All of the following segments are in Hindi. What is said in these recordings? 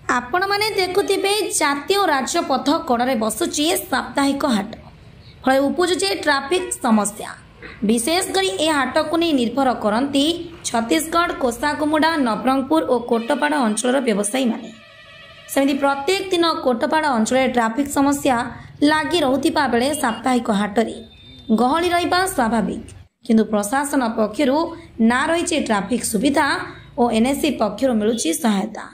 आपण माने देखुथिबे जातीय राजपथ कड़े बसुची साप्ताहिक हाट फल उपजुचे ट्राफिक समस्या। विशेषकर ए हाट को नहीं निर्भर करती छत्तीसगढ़ कोसाकुमुड़ा नवरंगपुर और कोटपाड़ अंचल व्यवसायी माने। सेमती प्रत्येक दिन कोटपाड़ अंचल ट्राफिक समस्या लगी रहुथिबा बेले साप्ताहिक हाटरे गहली रहिबा स्वाभाविक, किंतु प्रशासन पक्षर ना रही ट्राफिक सुविधा और एनएससी पक्षर मिलुची सहायता।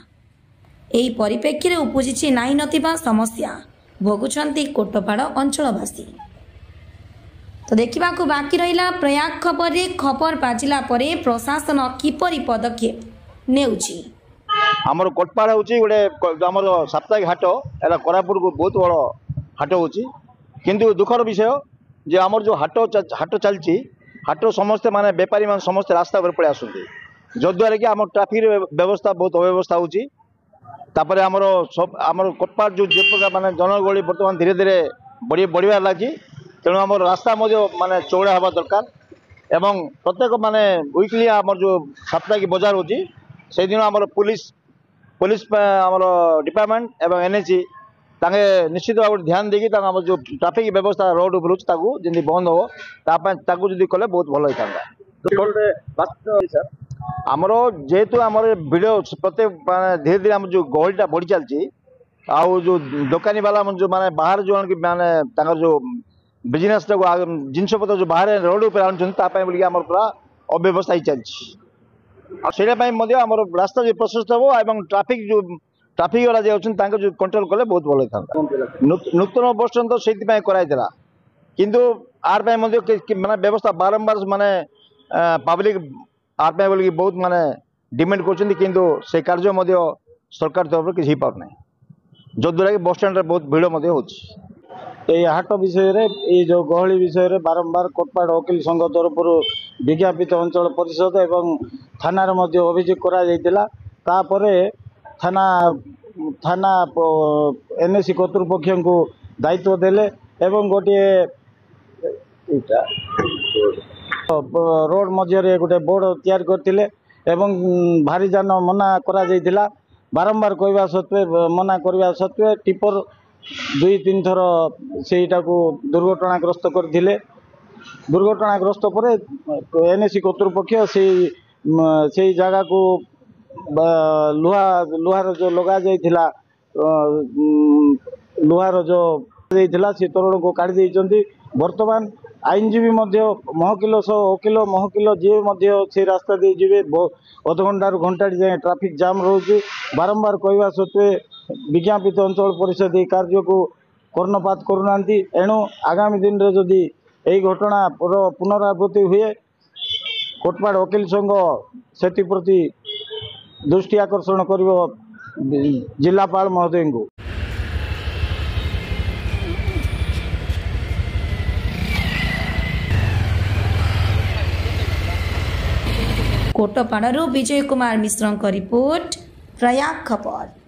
एही परिप्रेक्षी उपजिछि नाही नथिबा समस्या भोगुछंती कोटपाड़ अंचलवासी। तो देखा बाकी रहा प्रयाग खबर रे खबर बाजिला परे प्रशासन किपरि पदक्षेप नेउछि। आमर कोटपाड़ होची गोटे आमर साप्ताहिक हाट एला कोरापुर को बहुत बड़ हाट होची, किंतु दुखर विषय जे आमर जो हाट चलची हाट समस्ते माने बेपारी मान समस्ते रास्ता पर पड़े आसुंती, जद्वारा कि आम ट्राफिक व्यवस्था बहुत अव्यवस्था होची। तापर आमर कोटपाड़ जो प्रकार माने जनगहली बर्तमान धीरे धीरे बढ़िया लगी, तेणु आम रास्ता माने चौड़ा हवा दरकार एवं प्रत्येक माने वीकली आमर जो साप्ताहिक बाजार होची से दिन आमर पुलिस आमर डिपार्टमेंट एवं एनएसी तांगे निश्चित भाव ध्यान देकी आम जो ट्राफिक व्यवस्था रोड उपर जमी बंद हो ताकू जदि कले बहुत भल होता। आमर जेहेतु आमर भिड़ प्रत्येक धीरे धीरे आम जो गहलीटा बढ़ी चलती आउ जो दुकानी वाला जो माने बाहर जो माने जो बिजनेस जिनस पत्र जो बाहर रोड पर आम पूरा अव्यवस्था ही चलती। आम रास्ता जो प्रशस्त हो एवं ट्राफिक वाला जो कंट्रोल कले बहुत भल होता। नूतन बस स्टैंड तो से किंतु आर माने व्यवस्था बारंबार माने पब्लिक आर बोल बहुत माने डिमांड कर कार्य सरकार तरफ किसी पारना जद्वारा कि बस स्टैंड बहुत भीड़ ये हाट विषय ये जो गहली विषय बारंबार कोटपाड़ वकील संघ तरफ विज्ञापित अंचल परिषद एवं थाना अभियोग कर थाना एनएसी कर्तृपक्ष को दायित्व देले एवं गोटे रोड मध्य गोटे बोर्ड तैयार करते एवं भारी जान मना करा बारंबार कहवा सत्वे मना करवा सत्वे टिपर 2-3 थर सेटा को दुर्घटनाग्रस्त करथिले। दुर्घटनाग्रस्त पर एनएसी कर्तृपक्ष से जगह को लुहार जो लगा जाइथिला लुहार जो जाइथिला से तोरण को काढ़ी देइचंती। वर्तमान आईनजीवी महकिल वकिल महकिल जी से रास्ता दे जी अध घंटा घंटा जाए ट्राफिक जाम रोचे बारंबार कहवा सत्वे विज्ञापित अंचल परिषद ये कार्य को कर्णपात करूना। एणु आगामी दिन रे जदि यही घटना पुनरावृत्ति हुए कोटपाड़ वकील संघ से प्रति दृष्टि आकर्षण कर जिलापाल महोदय को। कोटपाड़ू विजय कुमार मिश्र रिपोर्ट प्रयाग खबर।